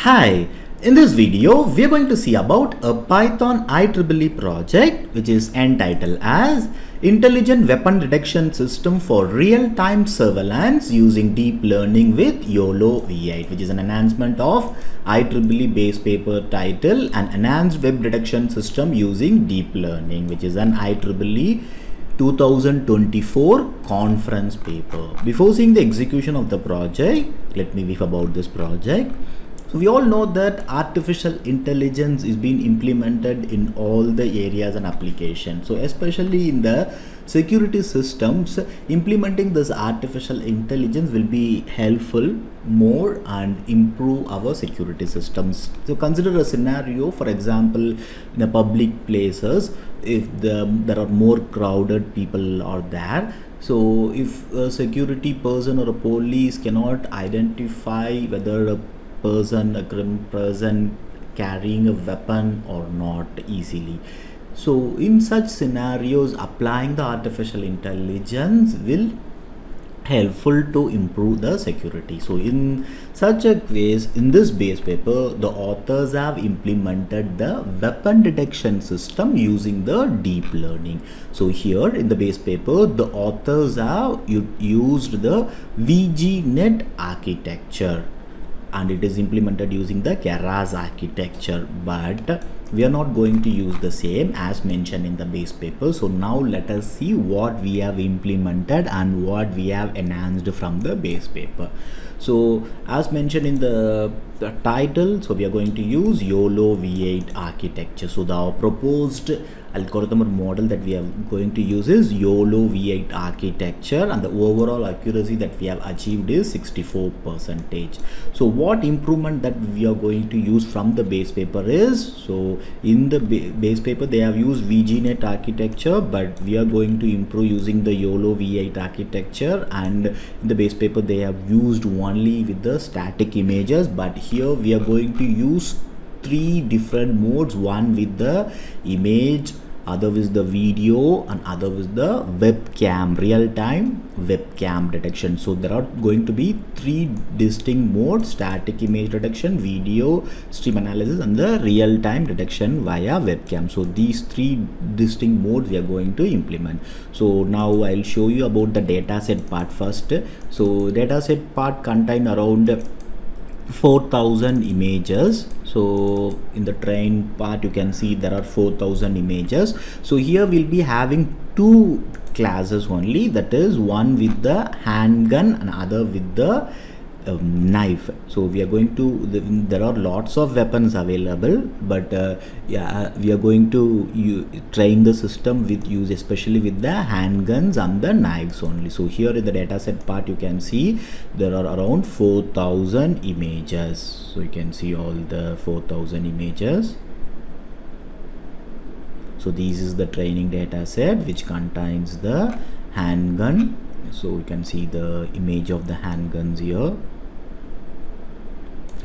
Hi, in this video we are going to see about a Python IEEE project which is entitled as Intelligent Weapon Detection System for Real-Time Surveillance Using Deep Learning with YOLO V8, which is an enhancement of IEEE base paper title and Enhanced Web Detection System Using Deep Learning, which is an IEEE 2024 conference paper. Before seeing the execution of the project, let me brief about this project. So we all know that artificial intelligence is being implemented in all the areas and applications. So especially in the security systems, implementing this artificial intelligence will be helpful more and improve our security systems. So consider a scenario, for example, in a public places, if there are more crowded people are there. So if a security person or a police cannot identify whether a person carrying a weapon or not easily. So in such scenarios, applying the artificial intelligence will helpful to improve the security. So in such a case, in this base paper, the authors have implemented the weapon detection system using the deep learning. So here in the base paper, the authors have used the VGNet architecture, and it is implemented using the Keras architecture, but we are not going to use the same as mentioned in the base paper. So now let us see what we have implemented and what we have enhanced from the base paper. So as mentioned in the title, so we are going to use YOLO V8 architecture. So the proposed algorithm or model that we are going to use is YOLO V8 architecture, and the overall accuracy that we have achieved is 64%. So what improvement that we are going to use from the base paper is, so in the base paper they have used VGNet architecture, but we are going to improve using the YOLO V8 architecture, and in the base paper they have used only with the static images, but here we are going to use three different modes, one with the image, other with the video, and other with the webcam, real-time webcam detection. So there are going to be three distinct modes: static image detection, video stream analysis, and the real-time detection via webcam. So these three distinct modes we are going to implement. So now I'll show you about the dataset part first. So dataset part contain around 4,000 images. So in the train part you can see there are 4,000 images. So here we'll be having two classes only, that is one with the handgun and other with the knife. So we are going to there are lots of weapons available, but yeah, we are going to train the system with use especially with the handguns and the knives only. So here in the dataset part you can see there are around 4,000 images. So you can see all the 4,000 images. So this is the training data set which contains the handgun. So you can see the image of the handguns here,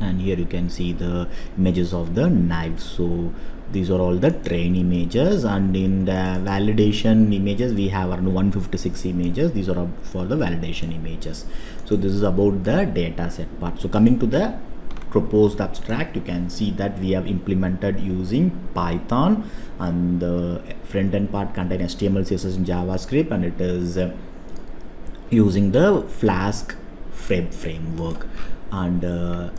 and here you can see the images of the knives. So these are all the train images, and in the validation images we have around 156 images. These are for the validation images. So this is about the data set part. So coming to the proposed abstract, you can see that we have implemented using Python, and the front end part contains HTML, CSS and JavaScript, and it is using the Flask web framework. And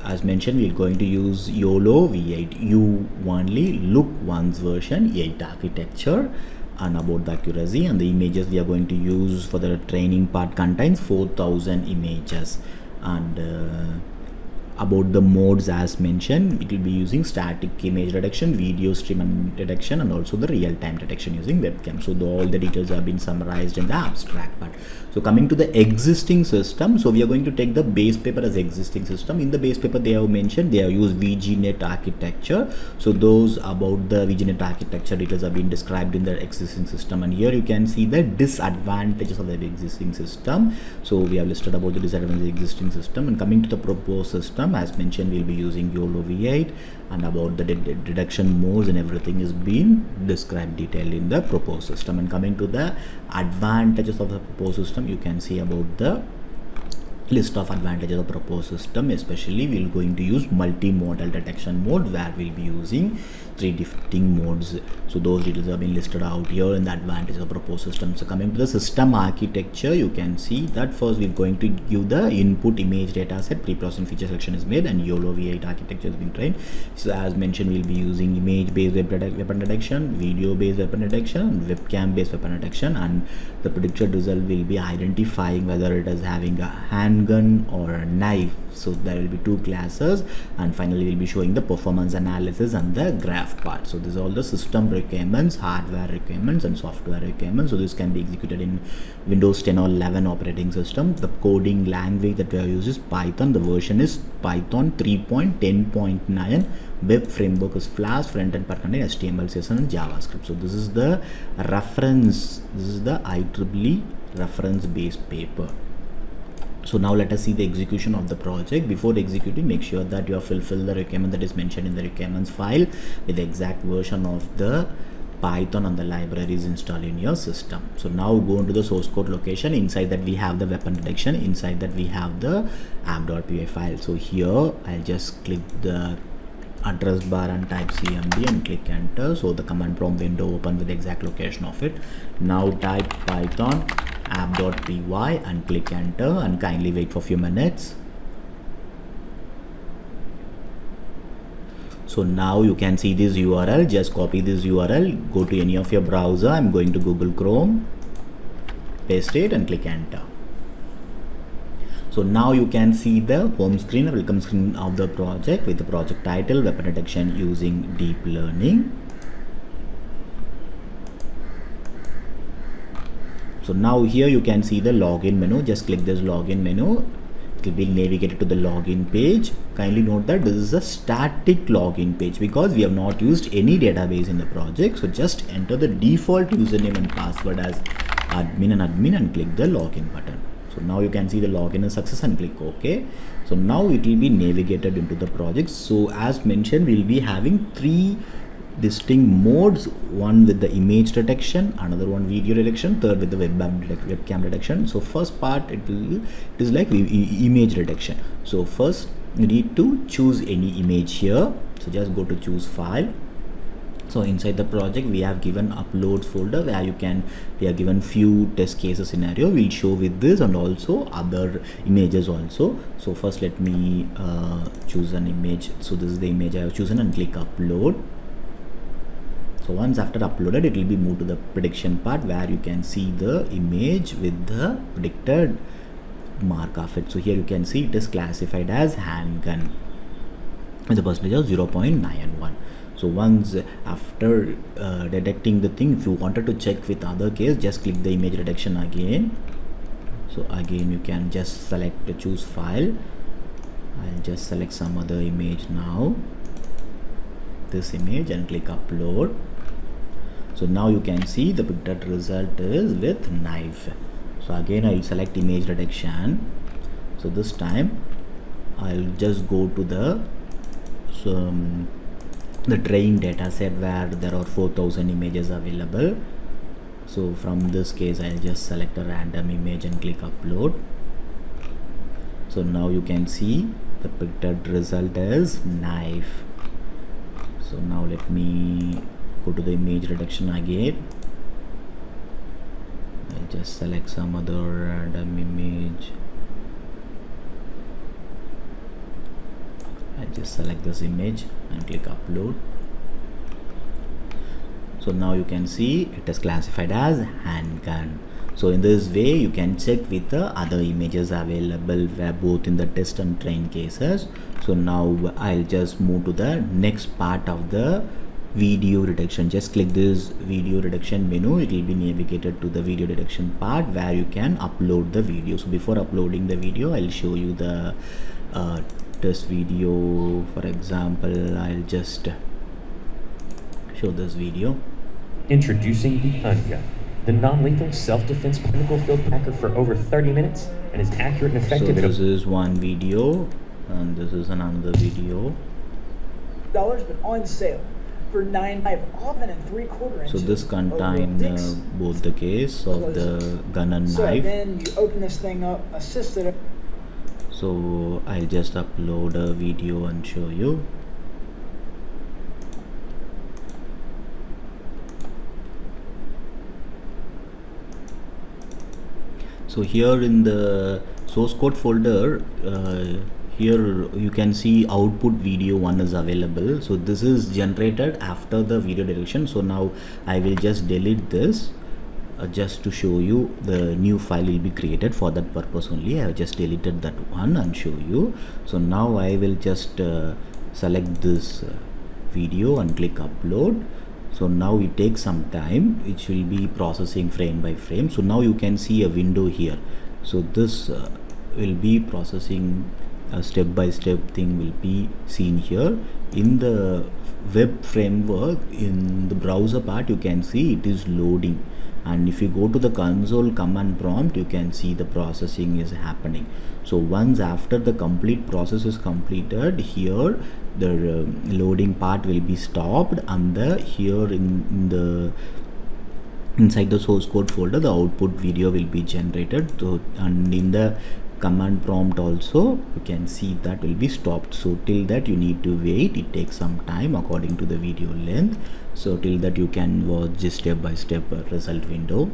as mentioned, we're going to use YOLO V8 U only look once version 8 architecture. And about the accuracy and the images we are going to use for the training part contains 4,000 images. And about the modes, as mentioned, it will be using static image detection, video stream detection, and also the real-time detection using webcam. So all the details have been summarized in the abstract part. So coming to the existing system, so we are going to take the base paper as existing system. In the base paper they have mentioned they have used VGNet architecture. So those about the VGNet architecture details have been described in the existing system, and here you can see the disadvantages of the existing system. So we have listed about the disadvantages of the existing system, and coming to the proposed system, as mentioned, we'll be using YOLO V8, and about the detection modes and everything is being described detailed in the proposed system. And coming to the advantages of the proposed system, you can see about the list of advantages of proposed system. Especially we're going to use multimodal detection mode, where we'll be using 3 different modes. So those details have been listed out here in the advantages of proposed system. So coming to the system architecture, you can see that first we're going to give the input image data set, pre-processing feature selection is made, and YOLO V8 architecture has been trained. So as mentioned, we'll be using image based weapon detection, video based weapon detection, webcam based weapon detection, and the predicted result will be identifying whether it is having a handgun or a knife. So there will be 2 classes, and finally we'll be showing the performance analysis and the graph part. So these are all the system requirements, hardware requirements, and software requirements. So this can be executed in Windows 10 or 11 operating system. The coding language that we are using is Python. The version is Python 3.10.9. Web framework is Flask. Frontend part contain HTML, CSS, and JavaScript. So this is the reference. This is the IEEE reference based paper. So now let us see the execution of the project. Before executing, make sure that you have fulfilled the requirement that is mentioned in the requirements file with the exact version of the Python and the libraries installed in your system. So now go into the source code location. Inside that we have the weapon detection. Inside that we have the app.py file. So here I'll just click the address bar and type cmd and click enter. So the command prompt window open with the exact location of it. Now type python app.py and click enter, and kindly wait for a few minutes. So now you can see this URL. Just copy this URL, go to any of your browser. I'm going to Google Chrome, paste it and click enter. So now you can see the home screen, welcome screen of the project with the project title, weapon detection using deep learning. So now here you can see the login menu. Just click this login menu. It will be navigated to the login page. Kindly note that this is a static login page because we have not used any database in the project. So just enter the default username and password as admin and click the login button. So now you can see the login is success and click OK. So now it will be navigated into the project. So as mentioned, we'll be having 3 distinct modes, one with the image detection, another one video detection, third with the webcam detection. So first part it is like image detection. So first you need to choose any image here. So just go to choose file. So inside the project we have given uploads folder where we are given few test cases scenario. We'll show with this and also other images also. So first let me choose an image. So this is the image I have chosen and click upload. So once after uploaded, it will be moved to the prediction part where you can see the image with the predicted mark of it. So here you can see it is classified as handgun with a percentage of 0.91. So once after detecting the thing, if you wanted to check with other case, just click the image detection again. So again you can just select the choose file. I'll just select some other image now, this image, and click upload. So now you can see the predicted result is with knife. So again I'll select image detection. So this time I'll just go to the train data set where there are 4000 images available. So from this case I'll just select a random image and click upload. So now you can see the predicted result is knife. So now let me go to the image detection again. I'll just select some other random image. I'll just select this image and click upload. So now you can see it is classified as handgun. So in this way you can check with the other images available where both in the test and train cases. So now I'll just move to the next part of the video detection. Just click this video detection menu. It will be navigated to the video detection part where you can upload the video. So before uploading the video, I'll show you the test video. For example, I'll just show this video. Introducing the handgun, the non-lethal self-defense particle-filled packer for over 30 minutes and is accurate and effective. So this is one video and this is another video. $, but on sale for $9.95 and 3/4 inches. So this contains both the case of the gun and so knife. Then you open this thing up, assisted. So I'll just upload a video and show you. So here in the source code folder, here you can see output video 1 is available. So this is generated after the video direction. So now I will just delete this just to show you. The new file will be created for that purpose only. I have just deleted that one and show you. So now I will just select this video and click upload. So now it takes some time, which will be processing frame by frame. So now you can see a window here. So this will be processing, a step by step thing will be seen here. In the web framework, in the browser part, you can see it is loading, and if you go to the console command prompt, you can see the processing is happening. So once after the complete process is completed, here the loading part will be stopped, and here in the inside the source code folder, the output video will be generated. So, and in the command prompt also you can see that will be stopped. So till that you need to wait. It takes some time according to the video length. So till that you can watch this step by step result window.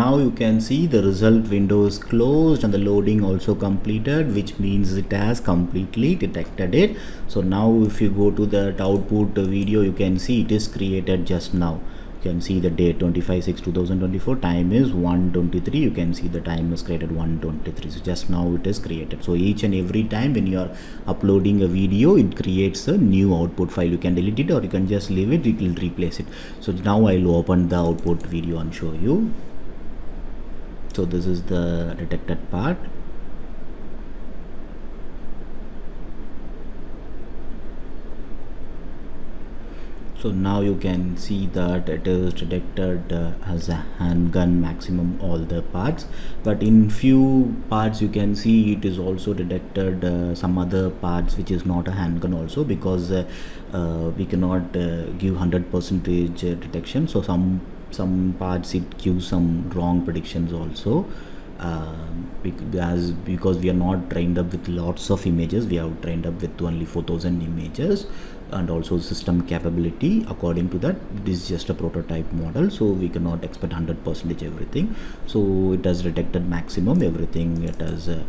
now you can see the result window is closed and the loading also completed, which means it has completely detected it. So now if you go to that output video, you can see it is created just now. You can see the date 25/6/2024, time is 1:23. You can see the time is created 1:23. So just now it is created. So each and every time when you are uploading a video, it creates a new output file. You can delete it or you can just leave it, it will replace it. So now I'll open the output video and show you. So this is the detected part. So now you can see that it is detected as a handgun maximum all the parts, but in few parts you can see it is also detected some other parts which is not a handgun also, because we cannot give 100% detection. So some parts it gives some wrong predictions also. Because we are not trained up with lots of images, we have trained up with only 4,000 images, and also system capability. According to that, this is just a prototype model, so we cannot expect 100% everything. So it has detected maximum everything. It has a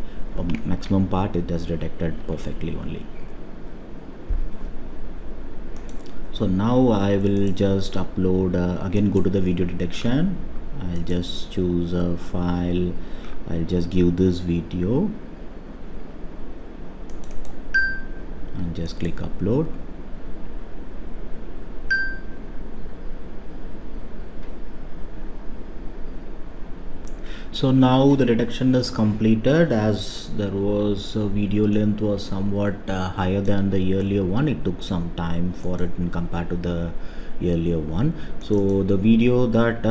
maximum part, it has detected perfectly only. So now I will just upload again, go to the video detection. I'll just choose a file. I'll just give this video and just click upload. So now the detection is completed. As there was video length was somewhat higher than the earlier one, it took some time for it in compared to the earlier one. So the video that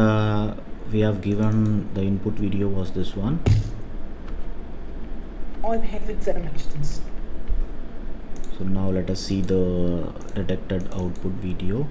we have given, the input video was this one. On Enhancements. So now let us see the detected output video.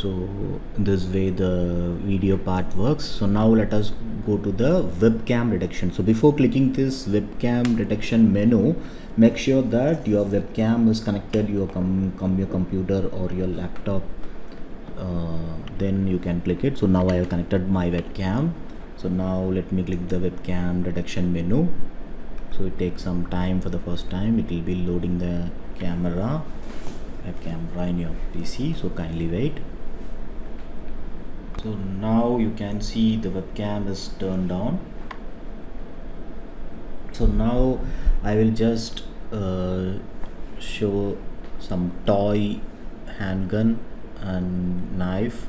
So this way the video part works. So now let us go to the webcam detection. So before clicking this webcam detection menu, make sure that your webcam is connected your your computer or your laptop, then you can click it. So now I have connected my webcam. So now let me click the webcam detection menu. So it takes some time. For the first time it will be loading the camera, webcam in your PC, so kindly wait. So now you can see the webcam is turned on. So now I will just show some toy handgun and knife.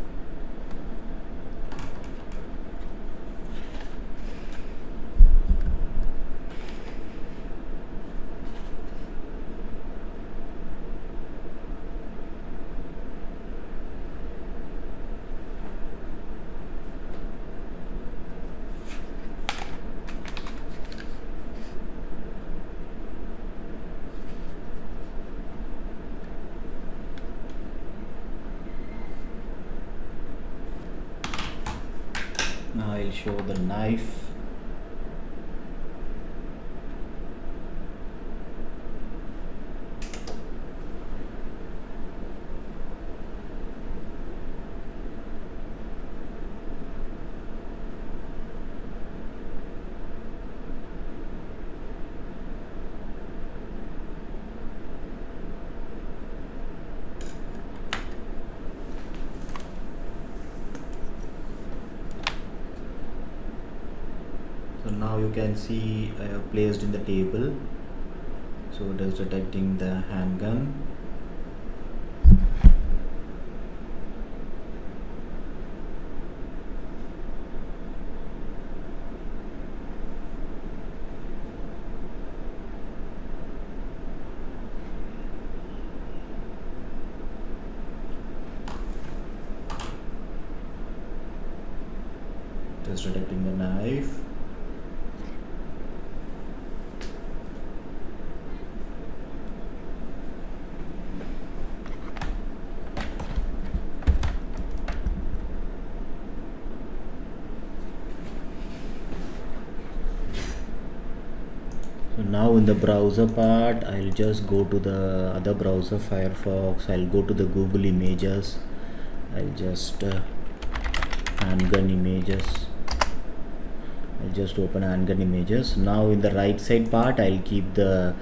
Now I'll show the knife. So now you can see I have placed in the table. So it is detecting the handgun. It is detecting the knife. So now in the browser part, I'll just go to the other browser, Firefox. I'll go to the Google Images. I'll just handgun images. I'll just open handgun images. Now in the right side part, I'll keep the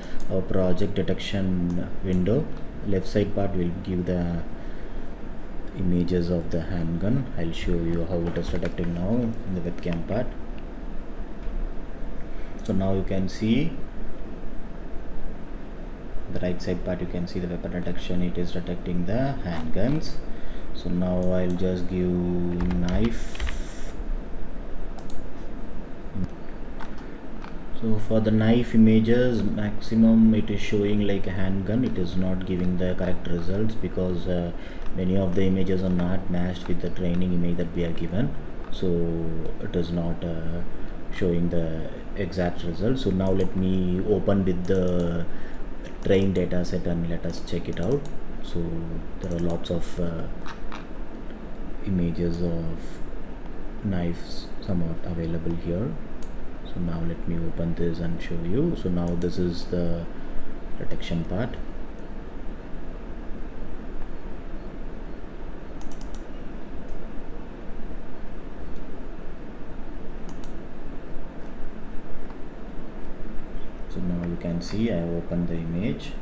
project detection window. Left side part will give the images of the handgun. I'll show you how it is detecting now in the webcam part. So now you can see the right side part, you can see the weapon detection. It is detecting the handguns. So now I'll just give knife. So for the knife images, maximum it is showing like a handgun. It is not giving the correct results because many of the images are not matched with the training image that we are given. So it is not showing the exact result. So now let me open with the train data set and let us check it out. So there are lots of images of knives somewhat available here. So now let me open this and show you. So now this is the detection part. So now you can see I have opened the image.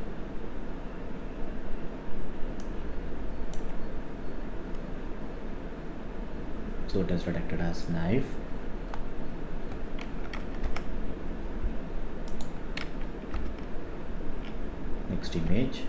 So it is detected as knife. Next image.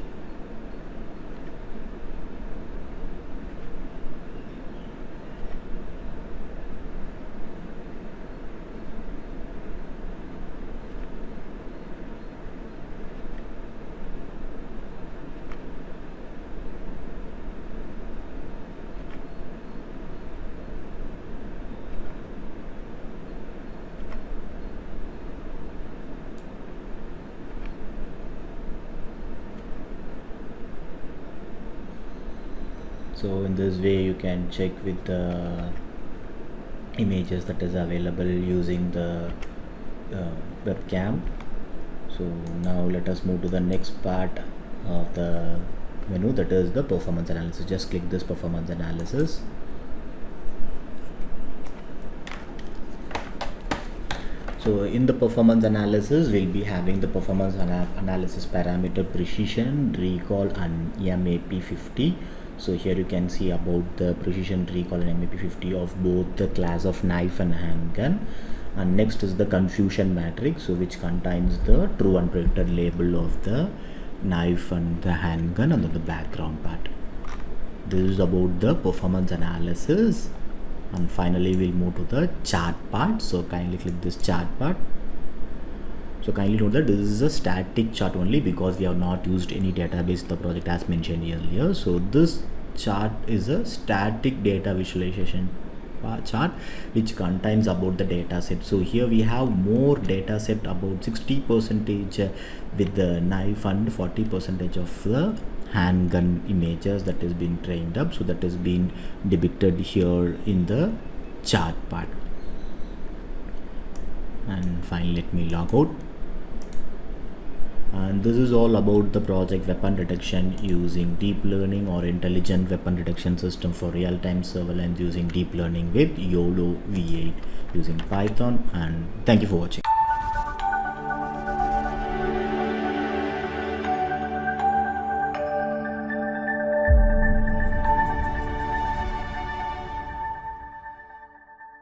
So in this way you can check with the images that is available using the webcam. So now let us move to the next part of the menu, that is the performance analysis. Just click this performance analysis. So in the performance analysis, we'll be having the performance analysis parameter precision, recall and MAP50. So here you can see about the precision, recall and MAP50 of both the class of knife and handgun. And next is the confusion matrix, so which contains the true and predicted label of the knife and the handgun and the background part. This is about the performance analysis. And finally we'll move to the chart part. So kindly click this chart part. So kindly note that this is a static chart only because we have not used any database in the project as mentioned earlier. So this chart is a static data visualization chart which contains about the data set. So here we have more data set, about 60% with the knife and 40% of the handgun images that is being trained up. So that is being depicted here in the chart part. And finally let me log out. And this is all about the project weapon detection using deep learning or intelligent weapon detection system for real-time surveillance using deep learning with YOLO V8 using Python. And thank you for watching.